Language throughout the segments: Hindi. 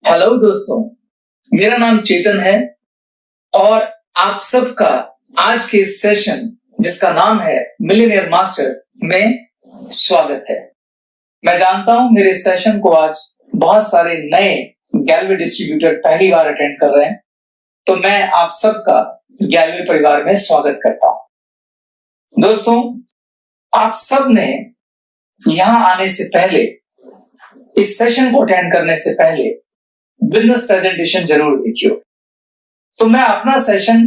हेलो दोस्तों, मेरा नाम चेतन है और आप सबका आज के इस सेशन जिसका नाम है मिलियनेयर मास्टर में स्वागत है। मैं जानता हूं मेरे सेशन को आज बहुत सारे नए गैलवे डिस्ट्रीब्यूटर पहली बार अटेंड कर रहे हैं, तो मैं आप सबका गैलवे परिवार में स्वागत करता हूं। दोस्तों, आप सब ने यहां आने से पहले, इस सेशन को अटेंड करने से पहले बिजनेस प्रेजेंटेशन जरूर देखियो। तो मैं अपना सेशन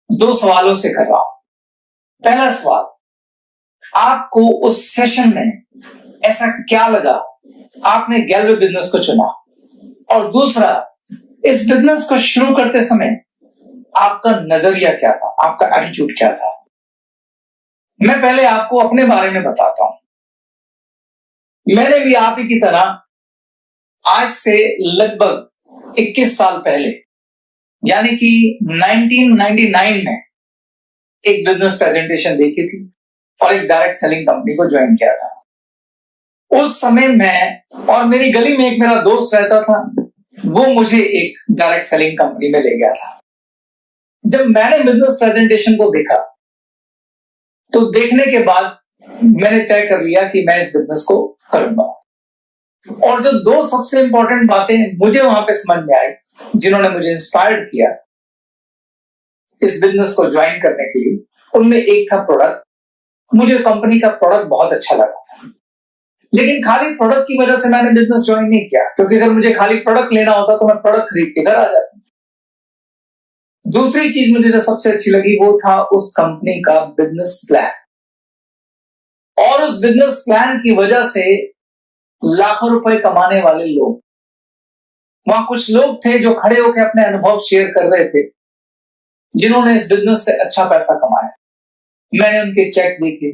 2 सवालों से कर रहा हूं। पहला सवाल, आपको उस सेशन में ऐसा क्या लगा आपने गैलवे बिजनेस को चुना, और दूसरा, इस बिजनेस को शुरू करते समय आपका नजरिया क्या था, आपका एटीट्यूड क्या था। मैं पहले आपको अपने बारे में बताता हूं। मैंने भी आप ही की तरह आज से लगभग 21 साल पहले, यानी कि 1999 में एक बिजनेस प्रेजेंटेशन देखी थी और एक डायरेक्ट सेलिंग कंपनी को ज्वाइन किया था। उस समय मैं और मेरी गली में एक मेरा दोस्त रहता था, वो मुझे एक डायरेक्ट सेलिंग कंपनी में ले गया था। जब मैंने बिजनेस प्रेजेंटेशन को देखा तो देखने के बाद मैंने तय कर लिया कि मैं इस बिजनेस को करूंगा। और जो 2 सबसे इंपॉर्टेंट बातें मुझे वहां पे समझ में आई, जिन्होंने मुझे इंस्पायर्ड किया इस बिजनेस को ज्वाइन करने के लिए, उनमें एक था प्रोडक्ट। मुझे कंपनी का प्रोडक्ट बहुत अच्छा लगा था, लेकिन खाली प्रोडक्ट की वजह से मैंने बिजनेस ज्वाइन नहीं किया, क्योंकि अगर मुझे खाली प्रोडक्ट लेना होता तो मैं प्रोडक्ट खरीद के घर आ जाता। दूसरी चीज मुझे जो सबसे अच्छी लगी वो था उस कंपनी का बिजनेस प्लान, और उस बिजनेस प्लान की वजह से लाखों रुपए कमाने वाले लोग, वहां कुछ लोग थे जो खड़े होकर अपने अनुभव शेयर कर रहे थे, जिन्होंने इस बिजनेस से अच्छा पैसा कमाया। मैंने उनके चेक देखे,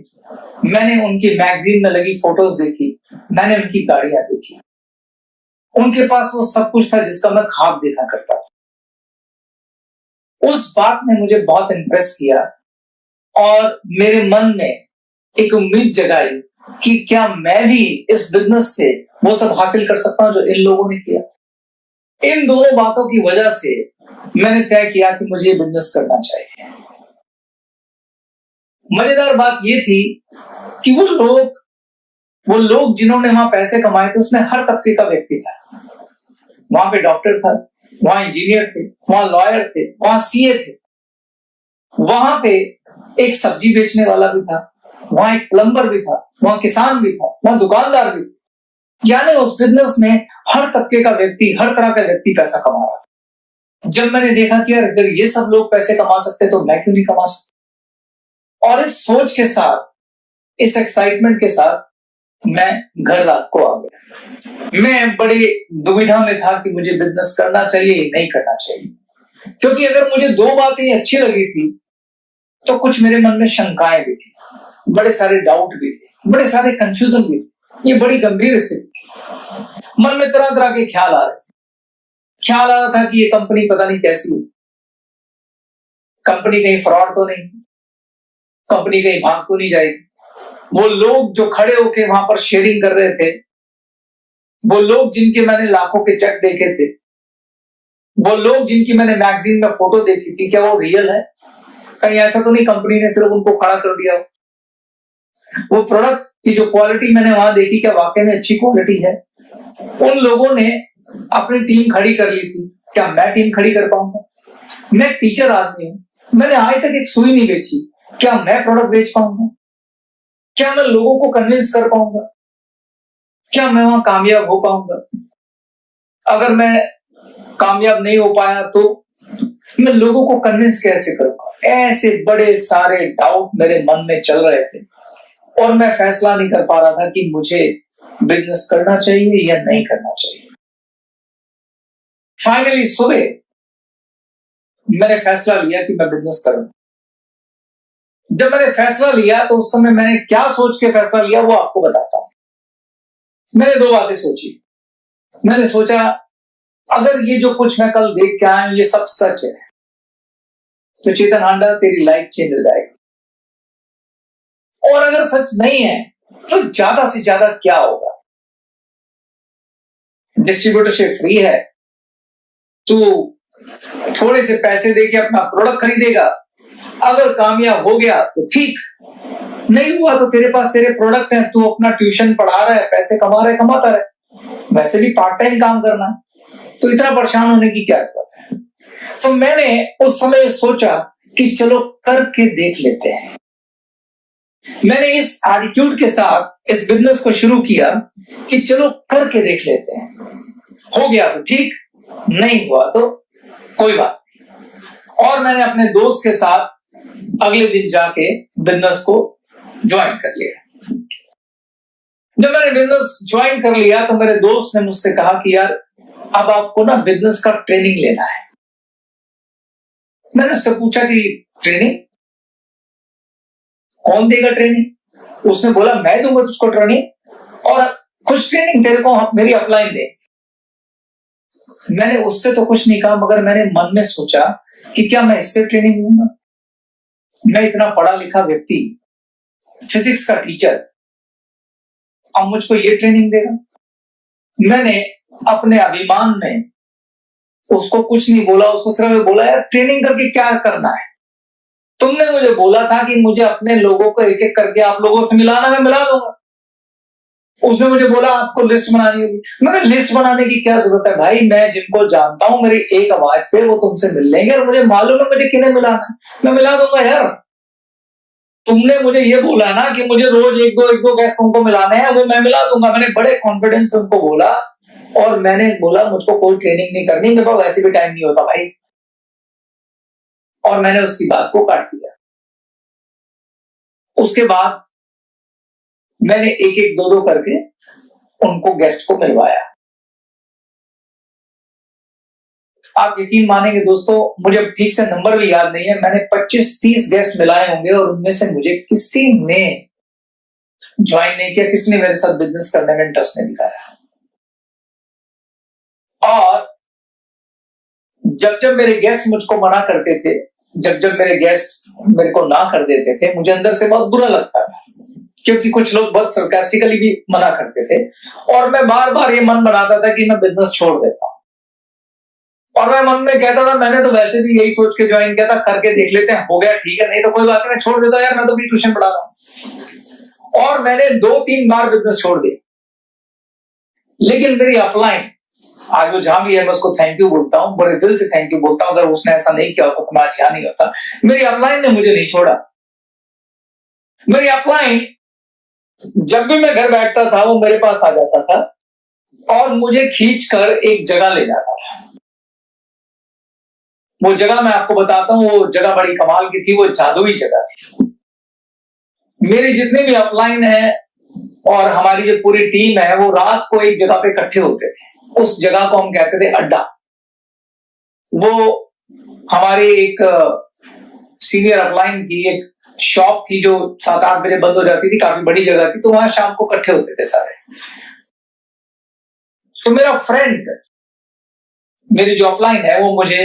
मैंने उनकी मैगजीन में लगी फोटोज देखी, मैंने उनकी गाड़ियां देखी। उनके पास वो सब कुछ था जिसका मैं ख्वाब देखा करता था। उस बात ने मुझे बहुत इंप्रेस किया और मेरे मन में एक उम्मीद जगाई कि क्या मैं भी इस बिजनेस से वो सब हासिल कर सकता हूं जो इन लोगों ने किया। इन दोनों बातों की वजह से मैंने तय किया कि मुझे ये बिजनेस करना चाहिए। मजेदार बात ये थी कि वो लोग जिन्होंने वहां पैसे कमाए थे, उसमें हर तबके का व्यक्ति था। वहां पे डॉक्टर था, वहां इंजीनियर थे, वहां लॉयर थे, वहां सीए थे, वहां पे एक सब्जी बेचने वाला भी था, वहां एक प्लम्बर भी था, वहां किसान भी था, वहां दुकानदार भी था। यानी उस बिजनेस में हर तबके का व्यक्ति, हर तरह का व्यक्ति पैसा कमा रहा था। जब मैंने देखा कि यार, अगर ये सब लोग पैसे कमा सकते तो मैं क्यों नहीं कमा सकता, और इस सोच के साथ, इस एक्साइटमेंट के साथ मैं घर रात को आ गया। मैं बड़ी दुविधा में था कि मुझे बिजनेस करना चाहिए या नहीं करना चाहिए, क्योंकि अगर मुझे 2 बातें अच्छी लगी थी तो कुछ मेरे मन में शंकाएं भी थी, बड़े सारे डाउट भी थे, बड़े सारे कंफ्यूजन भी थे। ये बड़ी गंभीर स्थिति थी। मन में तरह तरह के ख्याल आ रहे थे। ख्याल आ रहा था कि ये कंपनी पता नहीं कैसी है, कंपनी कहीं फ्रॉड तो नहीं, कंपनी कहीं भाग तो नहीं जाएगी। वो लोग जो खड़े होके वहां पर शेयरिंग कर रहे थे, वो लोग जिनके मैंने लाखों के चेक देखे थे, वो लोग जिनकी मैंने मैगजीन में फोटो देखी थी, क्या वो रियल है? कहीं ऐसा तो नहीं कंपनी ने सिर्फ उनको खड़ा कर दिया? वो प्रोडक्ट की जो क्वालिटी मैंने वहां देखी, क्या वाकई में अच्छी क्वालिटी है? उन लोगों ने अपनी टीम खड़ी कर ली थी, क्या मैं टीम खड़ी कर पाऊंगा? मैं टीचर आदमी हूं, मैंने आज तक एक सुई नहीं बेची, क्या मैं प्रोडक्ट बेच पाऊंगा? क्या मैं लोगों को कन्विंस कर पाऊंगा? क्या मैं वहां कामयाब हो पाऊंगा? अगर मैं कामयाब नहीं हो पाया तो मैं लोगों को कन्विंस कैसे करूंगा? ऐसे बड़े सारे डाउट मेरे मन में चल रहे थे और मैं फैसला नहीं कर पा रहा था कि मुझे बिजनेस करना चाहिए या नहीं करना चाहिए। फाइनली सुबह मैंने फैसला लिया कि मैं बिजनेस करूंगा। जब मैंने फैसला लिया तो उस समय मैंने क्या सोच के फैसला लिया वो आपको बताता हूं। मैंने 2 बातें सोची। मैंने सोचा, अगर ये जो कुछ मैं कल देख के आया ये सब सच है तो चेतन हांडा, तेरी लाइफ चेंज हो जाएगी। और अगर सच नहीं है तो ज्यादा से ज्यादा क्या होगा? डिस्ट्रीब्यूटरशिप फ्री है, तू थोड़े से पैसे देके अपना प्रोडक्ट खरीदेगा, अगर कामयाब हो गया तो ठीक, नहीं हुआ तो तेरे पास तेरे प्रोडक्ट हैं, तू अपना ट्यूशन पढ़ा रहा है, पैसे कमा रहा है, कमाता रहे, वैसे भी पार्ट टाइम काम करना है, तो इतना परेशान होने की क्या जरूरत है। तो मैंने उस समय सोचा कि चलो करके देख लेते हैं। मैंने इस एटीट्यूड के साथ इस बिजनेस को शुरू किया कि चलो करके देख लेते हैं, हो गया तो ठीक, नहीं हुआ तो कोई बात नहीं। और मैंने अपने दोस्त के साथ अगले दिन जाके बिजनेस को ज्वाइन कर लिया। जब मैंने बिजनेस ज्वाइन कर लिया तो मेरे दोस्त ने मुझसे कहा कि यार अब आपको ना बिजनेस का ट्रेनिंग लेना है। मैंने उससे पूछा कि ट्रेनिंग कौन देगा ट्रेनिंग? उसने बोला मैं दूंगा तुझको ट्रेनिंग, और कुछ ट्रेनिंग तेरे को मेरी अपलाइन दे। मैंने उससे तो कुछ नहीं कहा, मगर मैंने मन में सोचा कि क्या मैं इससे ट्रेनिंग लूंगा? मैं इतना पढ़ा लिखा व्यक्ति, फिजिक्स का टीचर, अब मुझको ये ट्रेनिंग देगा? मैंने अपने अभिमान में उसको कुछ नहीं बोला, उसको सिर्फ बोला यार ट्रेनिंग करके क्या करना है? तुमने मुझे बोला था कि मुझे अपने लोगों को एक एक करके आप लोगों से मिलाना, मैं मिला दूंगा। उसने मुझे बोला आपको लिस्ट बनानी होगी। मगर लिस्ट बनाने की क्या जरूरत है भाई, मैं जिनको जानता हूं मेरी एक आवाज पे वो तुमसे मिल लेंगे, और मुझे मालूम है मुझे किन्हें मिलाना है, मैं मिला दूंगा यार। तुमने मुझे ये बोला ना कि मुझे रोज एक दो गैस तुमको मिलाने हैं, वो मैं मिला दूंगा। मैंने बड़े कॉन्फिडेंस से उनको बोला, और मैंने बोला मुझको कोई ट्रेनिंग नहीं करनी, मेरे पास वैसे भी टाइम नहीं होता भाई। और मैंने उसकी बात को काट दिया। उसके बाद मैंने एक एक दो करके उनको गेस्ट को मिलवाया। आप यकीन मानेंगे दोस्तों, मुझे ठीक से नंबर भी याद नहीं है, मैंने 25-30 गेस्ट मिलाए होंगे, और उनमें से मुझे किसी ने ज्वाइन नहीं किया, किसी ने मेरे साथ बिजनेस करने में इंटरेस्ट नहीं दिखाया। और जब जब मेरे गेस्ट मुझको मना करते थे, जब जब मेरे गेस्ट मेरे को ना कर देते थे, मुझे अंदर से बहुत बुरा लगता था, क्योंकि कुछ लोग बहुत सरकास्टिकली भी मना करते थे, और मैं बार बार ये मन बनाता था कि मैं बिजनेस छोड़ देता हूं। और मैं मन में कहता था मैंने तो वैसे भी यही सोच के ज्वाइन किया था, करके देख लेते हैं, हो गया ठीक है, नहीं तो कोई बात नहीं, मैं छोड़ देता यार, मैं तो भी ट्यूशन पढ़ा रहा हूं। और मैंने 2-3 बार बिजनेस छोड़ दिया। लेकिन मेरी अपलाइन, आज वो जहां भी है मैं उसको थैंक यू बोलता हूं, बड़े दिल से थैंक यू बोलता हूं। अगर उसने ऐसा नहीं किया होता तो मैं आज यहां नहीं होता। मेरी अपलाइन ने मुझे नहीं छोड़ा। मेरी अपलाइन जब भी मैं घर बैठता था वो मेरे पास आ जाता था और मुझे खींचकर एक जगह ले जाता था। वो जगह मैं आपको बताता हूं, वो जगह बड़ी कमाल की थी, वो जादुई जगह थी। मेरी जितने भी अपलाइन है और हमारी जो पूरी टीम है, वो रात को एक जगह पे इकट्ठे होते थे। उस जगह को हम कहते थे अड्डा। वो हमारी एक सीनियर अपलाइन की एक शॉप थी जो 7-8 बजे बंद हो जाती थी, काफी बड़ी जगह थी, तो वहां शाम को इकट्ठे होते थे सारे। तो मेरा फ्रेंड, मेरी जो अपलाइन है, वो मुझे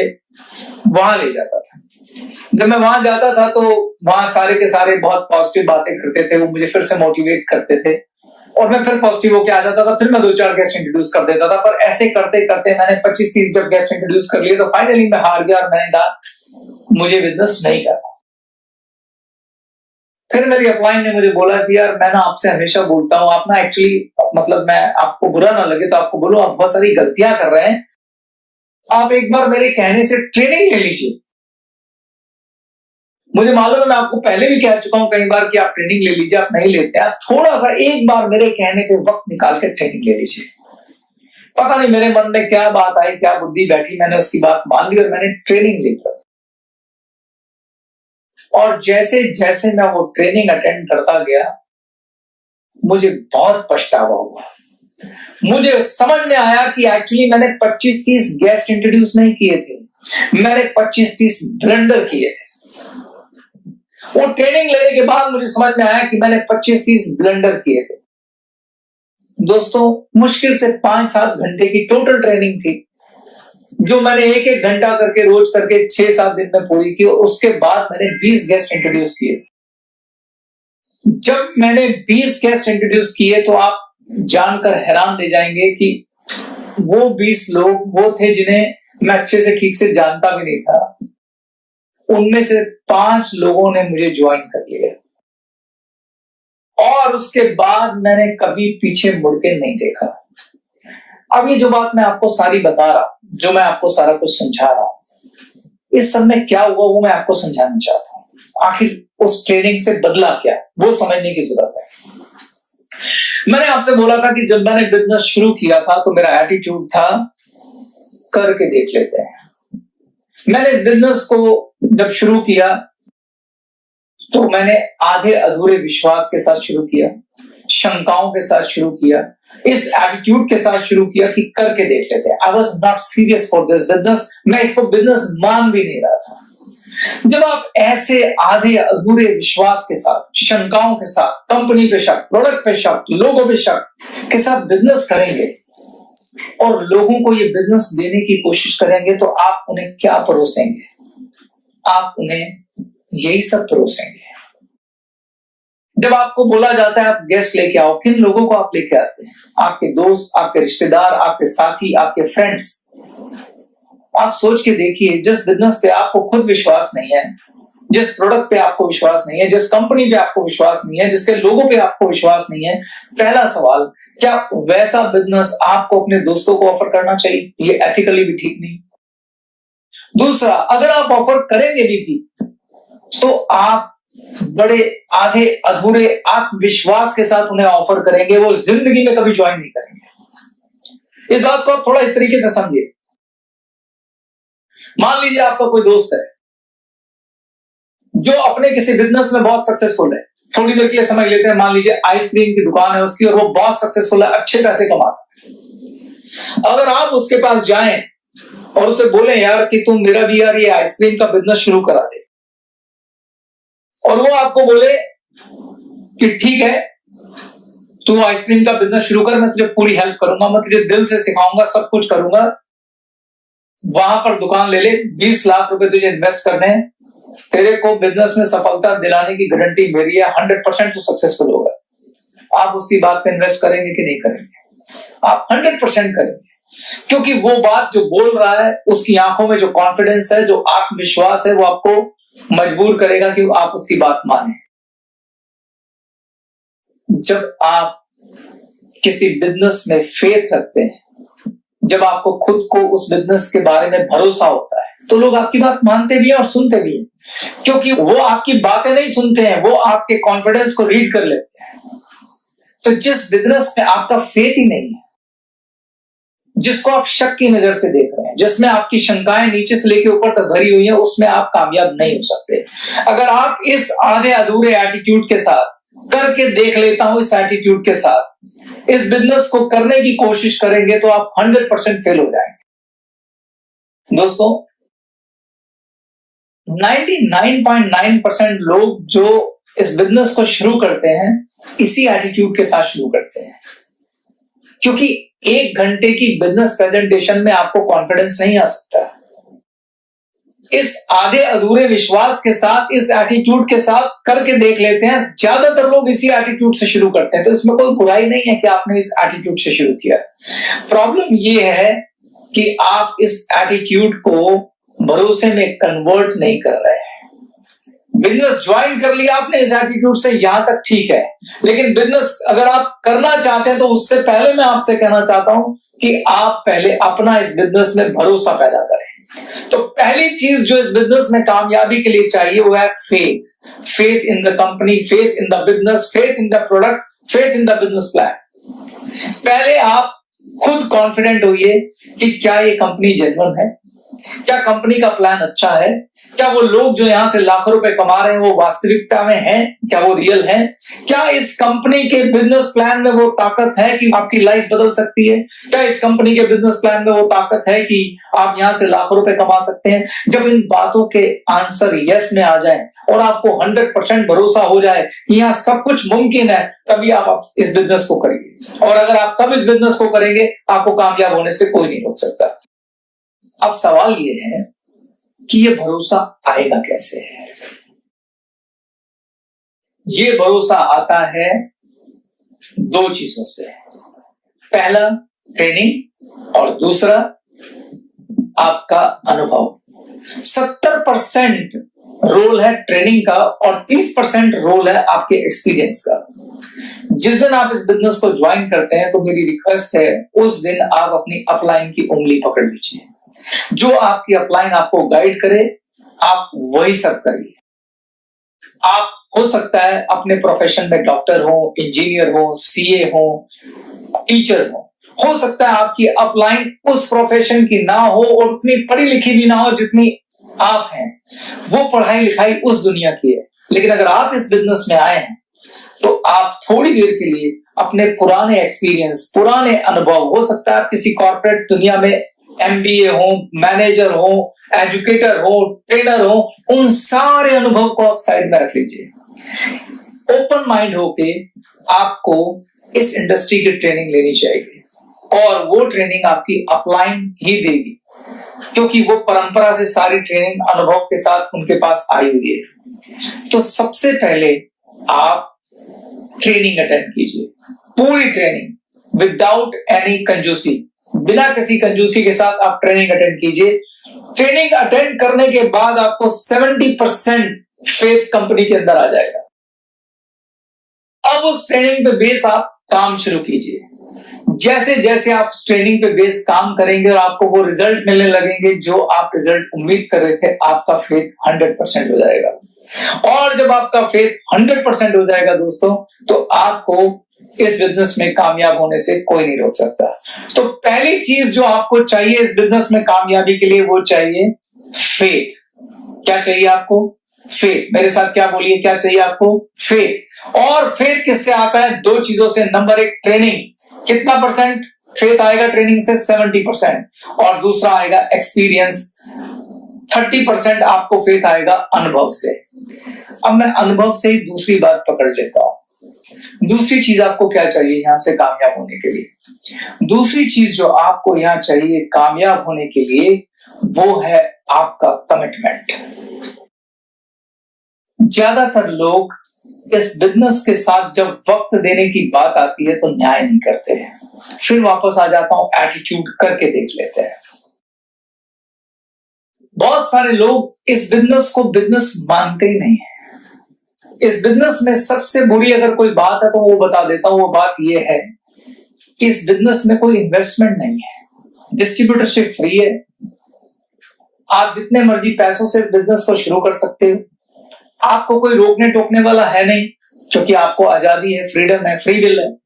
वहां ले जाता था। जब मैं वहां जाता था तो वहां सारे के सारे बहुत पॉजिटिव बातें करते थे, वो मुझे फिर से मोटिवेट करते थे, और मैं फिर पॉजिटिव होके आ जाता था। फिर मैं 2-4 गेस्ट इंट्रोड्यूस कर देता था, पर ऐसे करते करते मैंने 25-30 जब गेस्ट इंट्रोड्यूस कर लिए तो फाइनली मैं हार गया और मैंने कहा मुझे बिजनेस नहीं करना। फिर मेरी अपलाइन ने मुझे बोला कि यार मैं ना आपसे हमेशा बोलता हूं, आप ना एक्चुअली, मतलब मैं आपको बुरा ना लगे तो आपको बोलूं, आप बहुत सारी गलतियां कर रहे हैं, आप एक बार मेरे कहने से ट्रेनिंग ले लीजिए। मुझे मालूम है, मैं आपको पहले भी कह चुका हूं कई बार कि आप ट्रेनिंग ले लीजिए, आप नहीं लेते। आप थोड़ा सा एक बार मेरे कहने पे वक्त निकाल के ट्रेनिंग ले लीजिए। पता नहीं मेरे मन में क्या बात आई, क्या बुद्धि बैठी, मैंने उसकी बात मान ली और मैंने ट्रेनिंग ली। और जैसे जैसे मैं वो ट्रेनिंग अटेंड करता गया, मुझे बहुत पछतावा हुआ। मुझे समझ में आया कि एक्चुअली मैंने 25-30 गेस्ट इंट्रोड्यूस नहीं किए थे, मैंने 25-30 ब्लंडर किए थे। वो ट्रेनिंग लेने के बाद मुझे समझ में आया कि मैंने 25-30 ब्लंडर किए थे। दोस्तों, मुश्किल से 5-7 घंटे की टोटल ट्रेनिंग थी, जो मैंने 1-1 घंटा करके रोज करके 6-7 दिन में पूरी की, और उसके बाद मैंने 20 गेस्ट इंट्रोड्यूस किए। जब मैंने 20 गेस्ट इंट्रोड्यूस किए तो आप जानकर हैरान रह जाएंगे कि वो 20 लोग वो थे जिन्हें मैं अच्छे से ठीक से जानता भी नहीं था, उनमें से 5 लोगों ने मुझे ज्वाइन कर लिया और उसके बाद मैंने कभी पीछे मुड़ के नहीं देखा। अब ये जो बात मैं आपको सारी बता रहा हूं, जो मैं आपको सारा कुछ समझा रहा हूं, इस सब में क्या हुआ वो मैं आपको समझाना चाहता हूं। आखिर उस ट्रेनिंग से बदला क्या, वो समझने की जरूरत है। मैंने आपसे बोला था कि जब मैंने बिजनेस शुरू किया था तो मेरा एटीट्यूड था करके देख लेते हैं। मैंने इस बिजनेस को जब शुरू किया तो मैंने आधे अधूरे विश्वास के साथ शुरू किया, शंकाओं के साथ शुरू किया, इस एटीट्यूड के साथ शुरू किया कि करके देख लेते हैं। I was not serious for this business, मैं इसको बिजनेस मान भी नहीं रहा था। जब आप ऐसे आधे अधूरे विश्वास के साथ, शंकाओं के साथ, कंपनी पे शक, प्रोडक्ट पे शक, लोगों पे शक के साथ बिजनेस करेंगे और लोगों को ये बिजनेस देने की कोशिश करेंगे तो आप उन्हें क्या परोसेंगे? आप उन्हें यही सब परोसेंगे। जब आपको बोला जाता है आप गेस्ट लेके आओ, किन लोगों को आप लेके आते हैं? आपके दोस्त, आपके रिश्तेदार, आपके साथी, आपके फ्रेंड्स। आप सोच के देखिए, जिस बिजनेस पे आपको खुद विश्वास नहीं है, जिस प्रोडक्ट पे आपको विश्वास नहीं है, जिस कंपनी पे आपको विश्वास नहीं है, जिसके लोगों पे आपको विश्वास नहीं है, पहला सवाल, क्या वैसा बिजनेस आपको अपने दोस्तों को ऑफर करना चाहिए? ये एथिकली भी ठीक नहीं। दूसरा, अगर आप ऑफर करेंगे भी थी तो आप बड़े आधे अधूरे आत्मविश्वास के साथ उन्हें ऑफर करेंगे, वो जिंदगी में कभी ज्वाइन नहीं करेंगे। इस बात को आप थोड़ा इस तरीके से समझिए। मान लीजिए आपका कोई दोस्त है जो अपने किसी बिजनेस में बहुत सक्सेसफुल है, थोड़ी देर के लिए समझ लेते हैं, मान लीजिए आइसक्रीम की दुकान है उसकी और वो बहुत सक्सेसफुल है, अच्छे पैसे कमाता है। अगर आप उसके पास जाएं और उसे बोले यार कि तुम मेरा भी यार ये आइसक्रीम का बिजनेस शुरू करा दे, और वो आपको बोले कि ठीक है तू आइसक्रीम का बिजनेस शुरू कर, मैं तुझे पूरी हेल्प करूंगा, मैं तुझे दिल से सिखाऊंगा, सब कुछ करूंगा, वहां पर दुकान ले ले, 20 लाख रुपए तुझे इन्वेस्ट करने हैं, तेरे को बिजनेस में सफलता दिलाने की गारंटी मेरी है, 100% तू सक्सेसफुल होगा। आप उसकी बात पे इन्वेस्ट करेंगे कि नहीं करेंगे? आप 100% करेंगे, क्योंकि वो बात जो बोल रहा है उसकी आंखों में जो कॉन्फिडेंस है, जो आत्मविश्वास है, वो आपको मजबूर करेगा कि आप उसकी बात माने। जब आप किसी बिजनेस में फेथ रखते हैं, जब आपको खुद को उस बिजनेस के बारे में भरोसा होता है, तो लोग आपकी बात मानते भी हैं और सुनते भी हैं, क्योंकि वो आपकी बातें नहीं सुनते हैं, वो आपके कॉन्फिडेंस को रीड कर लेते हैं। तो जिस बिजनेस में आपका फेथ ही नहीं है, जिसको आप शक की नजर से देख रहे हैं, जिसमें आपकी शंकाएं नीचे से लेकर ऊपर तक भरी हुई है, उसमें आप कामयाब नहीं हो सकते। अगर आप इस आधे अधूरे एटीट्यूड के साथ, करके देख लेता हूं इस एटीट्यूड के साथ इस बिजनेस को करने की कोशिश करेंगे तो आप 100% फेल हो जाएंगे। दोस्तों, 99.9% लोग जो इस बिजनेस को शुरू करते हैं इसी एटीट्यूड के साथ शुरू करते हैं, क्योंकि 1 घंटे की बिजनेस प्रेजेंटेशन में आपको कॉन्फिडेंस नहीं आ सकता। इस आधे अधूरे विश्वास के साथ, इस एटीट्यूड के साथ करके देख लेते हैं। ज्यादातर लोग इसी एटीट्यूड से शुरू करते हैं, तो इसमें कोई बुराई नहीं है कि आपने इस एटीट्यूड से शुरू किया। प्रॉब्लम यह है कि आप इस एटीट्यूड को भरोसे में कन्वर्ट नहीं कर रहे हैं। बिजनेस ज्वाइन कर लिया आपने इस एटीट्यूड से, यहां तक ठीक है, लेकिन बिजनेस अगर आप करना चाहते हैं तो उससे पहले मैं आपसे कहना चाहता हूं कि आप पहले अपना इस बिजनेस में भरोसा पैदा करें। तो पहली चीज जो इस बिजनेस में कामयाबी के लिए चाहिए वो है faith. Faith in the company, faith in the business, faith in the product, faith in the business plan. पहले आप खुद कॉन्फिडेंट होइए कि क्या ये कंपनी जेन्युइन है, क्या कंपनी का प्लान अच्छा है, क्या वो लोग जो यहां से लाखों रुपए कमा रहे हैं वो वास्तविकता में हैं, क्या वो रियल हैं, क्या इस कंपनी के बिजनेस प्लान में वो ताकत है कि आपकी लाइफ बदल सकती है, क्या इस कंपनी के बिजनेस प्लान में वो ताकत है कि आप यहां से लाखों रुपए कमा सकते हैं। जब इन बातों के आंसर यस में आ जाए और आपको 100% भरोसा हो जाए कि यहां सब कुछ मुमकिन है, तभी आप इस बिजनेस को करिए। और अगर आप तब इस बिजनेस को करेंगे, आपको कामयाब होने से कोई नहीं रोक सकता। अब सवाल ये है कि ये भरोसा आएगा कैसे? ये भरोसा आता है 2 चीजों से। पहला ट्रेनिंग और दूसरा आपका अनुभव। 70% रोल है ट्रेनिंग का और 30% रोल है आपके एक्सपीरियंस का। जिस दिन आप इस बिजनेस को ज्वाइन करते हैं तो मेरी रिक्वेस्ट है उस दिन आप अपनी अपलाइन की उंगली पकड़ लीजिए। जो आपकी अपलाइन आपको गाइड करे आप वही सब करिए। आप हो सकता है अपने प्रोफेशन में डॉक्टर हो, इंजीनियर हो, सीए हो, टीचर हो सकता है आपकी अपलाइन उस प्रोफेशन की ना हो और उतनी पढ़ी लिखी भी ना हो जितनी आप हैं, वो पढ़ाई लिखाई उस दुनिया की है। लेकिन अगर आप इस बिजनेस में आए हैं तो आप थोड़ी देर के लिए अपने पुराने एक्सपीरियंस, पुराने अनुभव, हो सकता है आप किसी कॉर्पोरेट दुनिया में एमबीए हो, मैनेजर हो, एजुकेटर हो, ट्रेनर हो, उन सारे अनुभव को आप साइड में रख लीजिए। ओपन माइंड होके आपको इस इंडस्ट्री की ट्रेनिंग लेनी चाहिए और वो ट्रेनिंग आपकी अपलाइन ही देगी, क्योंकि वो परंपरा से सारी ट्रेनिंग अनुभव के साथ उनके पास आई हुई है। तो सबसे पहले आप ट्रेनिंग अटेंड कीजिए, पूरी ट्रेनिंग विदाउट एनी कंजूसी, बिना किसी कंजूसी के साथ आप ट्रेनिंग अटेंड कीजिए। ट्रेनिंग अटेंड करने के बाद आपको 70% फेथ कंपनी के अंदर आ जाएगा। अब उस ट्रेनिंग पे बेस आप काम शुरू कीजिए। जैसे जैसे आप ट्रेनिंग पे बेस काम करेंगे और आपको वो रिजल्ट मिलने लगेंगे जो आप रिजल्ट उम्मीद कर रहे थे, आपका फेथ 100% हो जाएगा। और जब आपका फेथ 100% हो जाएगा दोस्तों, तो आपको इस बिजनेस में कामयाब होने से कोई नहीं रोक सकता। तो पहली चीज जो आपको चाहिए इस बिजनेस में कामयाबी के लिए, वो चाहिए फेथ। क्या चाहिए आपको? फेथ। मेरे साथ क्या बोलिए, क्या चाहिए आपको? फेथ। और फेथ किससे आता है? दो चीजों से। नंबर एक, ट्रेनिंग। कितना परसेंट फेथ आएगा ट्रेनिंग से? 70%। और दूसरा आएगा एक्सपीरियंस। 30% आपको फेथ आएगा अनुभव से। अब मैं अनुभव से ही दूसरी बात पकड़ लेता हूं। दूसरी चीज आपको क्या चाहिए यहां से कामयाब होने के लिए? दूसरी चीज जो आपको यहां चाहिए कामयाब होने के लिए, वो है आपका कमिटमेंट। ज्यादातर लोग इस बिजनेस के साथ जब वक्त देने की बात आती है तो न्याय नहीं करते हैं। फिर वापस आ जाता हूं, एटीट्यूड करके देख लेते हैं। बहुत सारे लोग इस बिजनेस को बिजनेस मानते ही नहीं है। इस बिजनेस में सबसे बुरी अगर कोई बात है तो वो बता देता हूं। वो बात ये है कि इस बिजनेस में कोई इन्वेस्टमेंट नहीं है, डिस्ट्रीब्यूटरशिप फ्री है। आप जितने मर्जी पैसों से इस बिजनेस को शुरू कर सकते हो। आपको कोई रोकने टोकने वाला है नहीं, क्योंकि आपको आजादी है, फ्रीडम है, फ्री विल है।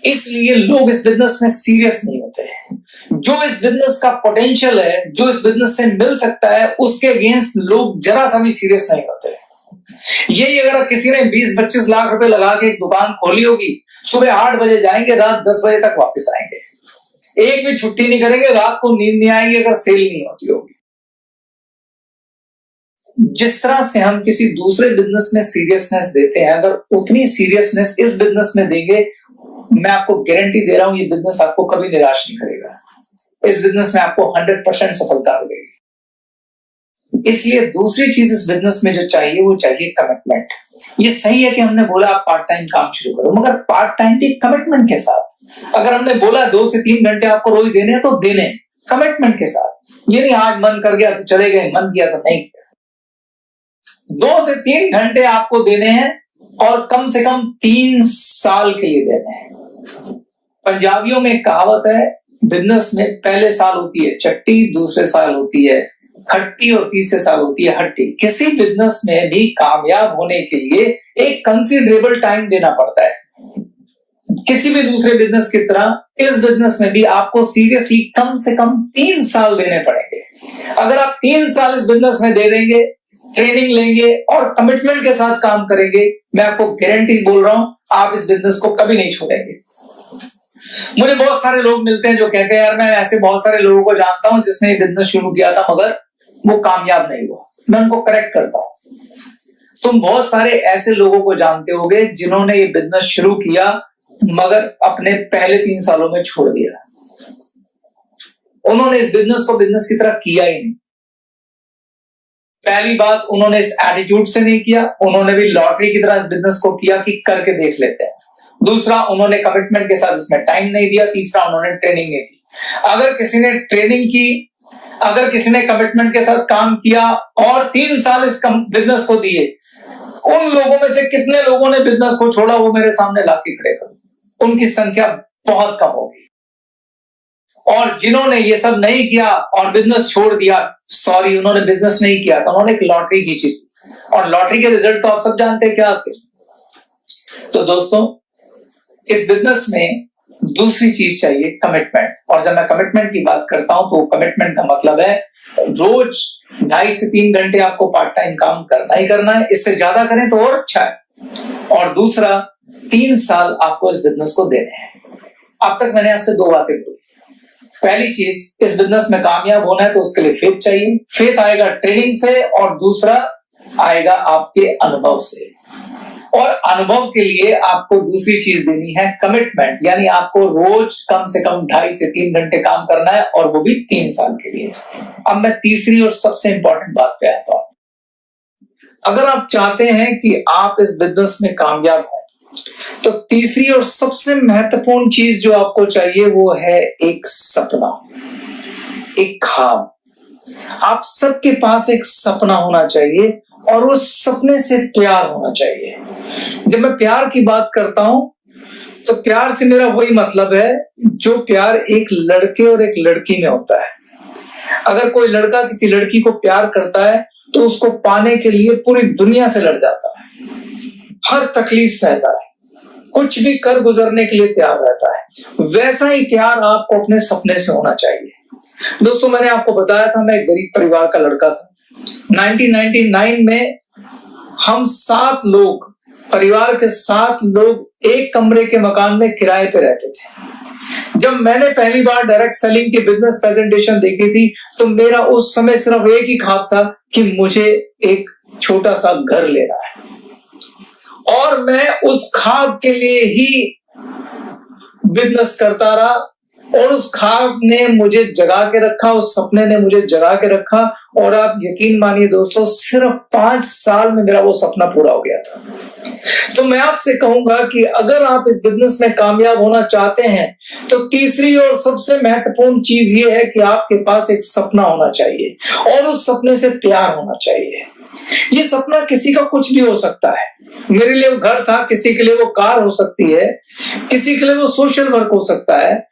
इसलिए लोग इस बिजनेस में सीरियस नहीं होते हैं। जो इस बिजनेस का पोटेंशियल है, जो इस बिजनेस से मिल सकता है, उसके अगेंस्ट लोग जरा सा भी सीरियस नहीं होते। यही अगर किसी ने 20-25 लाख रुपए लगा के एक दुकान खोली होगी, सुबह 8 बजे जाएंगे, रात 10 बजे तक वापस आएंगे, एक भी छुट्टी नहीं करेंगे, रात को नींद नहीं आएगी अगर सेल नहीं होती होगी। जिस तरह से हम किसी दूसरे बिजनेस में सीरियसनेस देते हैं, अगर उतनी सीरियसनेस इस बिजनेस में देंगे, मैं आपको गारंटी दे रहा हूं ये बिजनेस आपको कभी निराश नहीं करेगा। इस बिजनेस में आपको 100% सफलता मिलेगी। इसलिए दूसरी चीज इस बिजनेस में जो चाहिए वो चाहिए कमिटमेंट। ये सही है कि हमने बोला आप पार्ट टाइम काम शुरू करो, मगर पार्ट टाइम भी कमिटमेंट के साथ। अगर हमने बोला 2 से 3 घंटे आपको रोज देने हैं तो देने, कमिटमेंट के साथ। ये नहीं आज मन कर गया तो चले गए, मन किया तो नहीं किया। 2 से 3 घंटे आपको देने हैं और कम से कम 3 साल के लिए देने हैं। पंजाबियों में एक कहावत है, बिजनेस में पहले साल होती है चट्टी, दूसरे साल होती है खट्टी और तीसरे साल होती है हट्टी। किसी बिजनेस में भी कामयाब होने के लिए एक कंसिडरेबल टाइम देना पड़ता है। किसी भी दूसरे बिजनेस की तरह इस बिजनेस में भी आपको सीरियसली कम से कम 3 साल देने पड़ेंगे। अगर आप 3 साल इस बिजनेस में दे देंगे, ट्रेनिंग लेंगे और कमिटमेंट के साथ काम करेंगे, मैं आपको गारंटी बोल रहा हूं आप इस बिजनेस को कभी नहीं छोड़ेंगे। मुझे बहुत सारे लोग मिलते हैं जो कहते हैं यार मैं ऐसे बहुत सारे लोगों को जानता हूं जिसने ये बिजनेस शुरू किया था मगर वो कामयाब नहीं हुआ। मैं उनको करेक्ट करता हूं, तुम बहुत सारे ऐसे लोगों को जानते होगे जिन्होंने ये बिजनेस शुरू किया मगर अपने पहले 3 सालों में छोड़ दिया। उन्होंने इस बिजनेस को बिजनेस की तरह किया ही नहीं। पहली बात, उन्होंने इस एटीट्यूड से नहीं किया, उन्होंने भी लॉटरी की तरह इस बिजनेस को किया कि करके देख लेते हैं। दूसरा, उन्होंने कमिटमेंट के साथ इसमें टाइम नहीं दिया। तीसरा, उन्होंने ट्रेनिंग नहीं दी। अगर किसी ने ट्रेनिंग की, अगर किसी ने कमिटमेंट के साथ काम किया और 3 साल इस बिजनेस को दिए, उन लोगों में से कितने लोगों ने बिजनेस को छोड़ा, वो मेरे सामने लाके खड़े करो। उनकी संख्या बहुत कम होगी। और जिन्होंने ये सब नहीं किया और बिजनेस छोड़ दिया, सॉरी, उन्होंने बिजनेस नहीं किया था, उन्होंने एक लॉटरी खींची थी, और लॉटरी के रिजल्ट तो आप सब जानते हैं क्या थे। तो दोस्तों, इस बिजनेस में दूसरी चीज चाहिए, कमिटमेंट। और जब मैं कमिटमेंट की बात करता हूं तो कमिटमेंट का मतलब है रोज 2.5 से 3 घंटे आपको पार्ट टाइम काम करना ही करना है, इससे ज्यादा करें तो और अच्छा है। और दूसरा, 3 साल आपको इस बिजनेस को देने हैं। अब तक मैंने आपसे 2 बातें बोली। पहली चीज, इस बिजनेस में कामयाब होना है तो उसके लिए फेथ चाहिए। फेथ आएगा ट्रेनिंग से, और दूसरा आएगा आपके अनुभव से। और अनुभव के लिए आपको दूसरी चीज देनी है, कमिटमेंट। यानी आपको रोज कम से कम 2.5 से 3 घंटे काम करना है, और वो भी 3 साल के लिए। अब मैं तीसरी और सबसे इंपॉर्टेंट बात पे आता हूं। अगर आप चाहते हैं कि आप इस बिजनेस में कामयाब हो, तो तीसरी और सबसे महत्वपूर्ण चीज जो आपको चाहिए वो है एक सपना, एक ख्वाब। आप सबके पास एक सपना होना चाहिए, और उस सपने से प्यार होना चाहिए। जब मैं प्यार की बात करता हूं तो प्यार से मेरा वही मतलब है जो प्यार एक लड़के और एक लड़की में होता है। अगर कोई लड़का किसी लड़की को प्यार करता है तो उसको पाने के लिए पूरी दुनिया से लड़ जाता है, हर तकलीफ सहता है, कुछ भी कर गुजरने के लिए तैयार रहता है। वैसा ही प्यार आपको अपने सपने से होना चाहिए। दोस्तों, मैंने आपको बताया था मैं एक गरीब परिवार का लड़का था। 1999 में हम 7 लोग, परिवार के 7 लोग एक कमरे के मकान में किराए पे रहते थे। जब मैंने पहली बार डायरेक्ट सेलिंग की बिजनेस प्रेजेंटेशन देखी थी तो मेरा उस समय सिर्फ एक ही ख्वाब था कि मुझे एक छोटा सा घर लेना है, और मैं उस ख्वाब के लिए ही बिजनेस करता रहा। और उस ख्वाब ने मुझे जगा के रखा, उस सपने ने मुझे जगा के रखा। और आप यकीन मानिए दोस्तों, सिर्फ 5 साल में मेरा वो सपना पूरा हो गया था। तो मैं आपसे कहूंगा कि अगर आप इस बिजनेस में कामयाब होना चाहते हैं तो तीसरी और सबसे महत्वपूर्ण चीज ये है कि आपके पास एक सपना होना चाहिए, और उस सपने से प्यार होना चाहिए। ये सपना किसी का कुछ भी हो सकता है। मेरे लिए वो घर था, किसी के लिए वो कार हो सकती है, किसी के लिए वो सोशल वर्क हो सकता है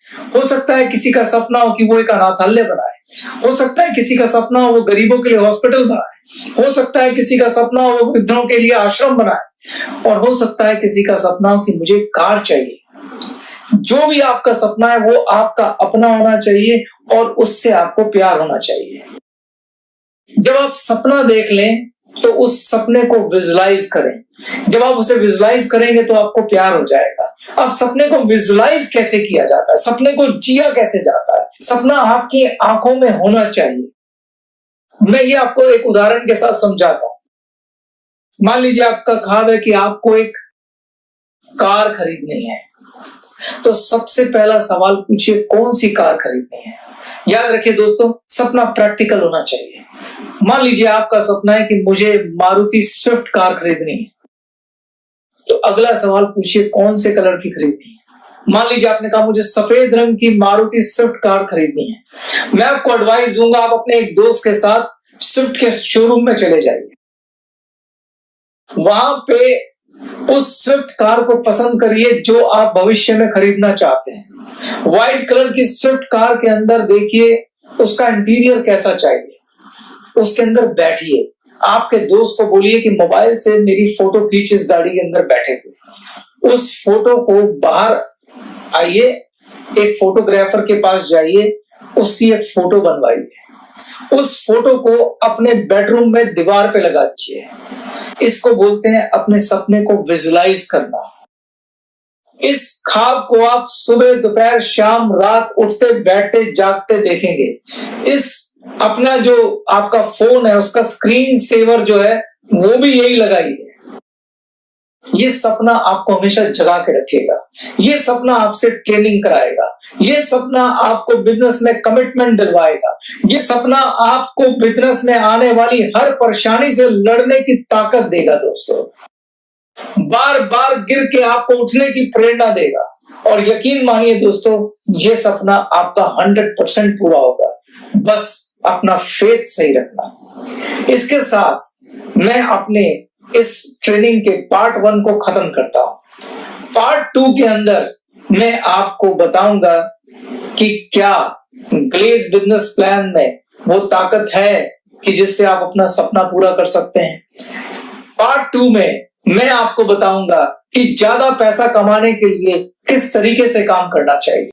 किसी का सपना हो कि वो एक अनाथालय बनाए, हो सकता है किसी का सपना हो वो गरीबों के लिए हॉस्पिटल बनाए, हो सकता है किसी का सपना हो वो वृद्धों के लिए आश्रम बनाए, और हो सकता है किसी का सपना हो कि मुझे कार चाहिए। जो भी आपका सपना है वो आपका अपना होना चाहिए, और उससे आपको प्यार होना चाहिए। जब आप सपना देख लें तो उस सपने को विजुलाइज करें। जब आप उसे विजुलाइज करेंगे तो आपको प्यार हो जाएगा। अब सपने को विजुलाइज कैसे किया जाता है, सपने को जिया कैसे जाता है? सपना आपकी आंखों में होना चाहिए। मैं ये आपको एक उदाहरण के साथ समझाता हूं। मान लीजिए आपका ख्वाब है कि आपको एक कार खरीदनी है, तो सबसे पहला सवाल पूछिए कौन सी कार खरीदनी है। याद रखिए दोस्तों, सपना प्रैक्टिकल होना चाहिए। मान लीजिए आपका सपना है कि मुझे मारुति स्विफ्ट कार खरीदनी है, तो अगला सवाल पूछिए कौन से कलर की खरीदनी है। मान लीजिए आपने कहा मुझे सफेद रंग की मारुति स्विफ्ट कार खरीदनी है। मैं आपको एडवाइस दूंगा, आप अपने एक दोस्त के साथ स्विफ्ट के शोरूम में चले जाइए। वहां पे उस स्विफ्ट कार को पसंद करिए जो आप भविष्य में खरीदना चाहते हैं। व्हाइट कलर की स्विफ्ट कार के अंदर देखिए उसका इंटीरियर कैसा चाहिए, उसके अंदर बैठिए। आपके दोस्त को बोलिए कि मोबाइल से मेरी फोटो खींच इस गाड़ी के अंदर बैठे हुए। उस फोटो को बाहर आइए, एक फोटोग्राफर के पास जाइए, उसकी एक फोटो बनवाइए। उस फोटो को अपने बेडरूम में दीवार पे लगा दीजिए। इसको बोलते हैं अपने सपने को विजुलाइज करना। इस ख्वाब को आप सुबह, दोपहर, शाम, रात, उठते बैठते जागते देखेंगे। इस अपना जो आपका फोन है उसका स्क्रीन सेवर जो है वो भी यही लगाइए। ये सपना आपको हमेशा जगा के रखेगा। ये सपना आपसे ट्रेनिंग कराएगा। ये सपना आपको बिजनेस में कमिटमेंट दिलवाएगा। ये सपना आपको बिजनेस में आने वाली हर परेशानी से लड़ने की ताकत देगा दोस्तों। बार बार गिर के आपको उठने की प्रेरणा देगा। और यकीन मानिए दोस्तों, ये सपना आपका 100% पूरा होगा। बस अपना फेथ सही रखना। इसके साथ मैं अपने इस ट्रेनिंग के पार्ट 1 को खत्म करता हूं। पार्ट 2 के अंदर मैं आपको बताऊंगा कि क्या ग्लेज बिजनेस प्लान में वो ताकत है कि जिससे आप अपना सपना पूरा कर सकते हैं। पार्ट 2 में मैं आपको बताऊंगा कि ज्यादा पैसा कमाने के लिए किस तरीके से काम करना चाहिए।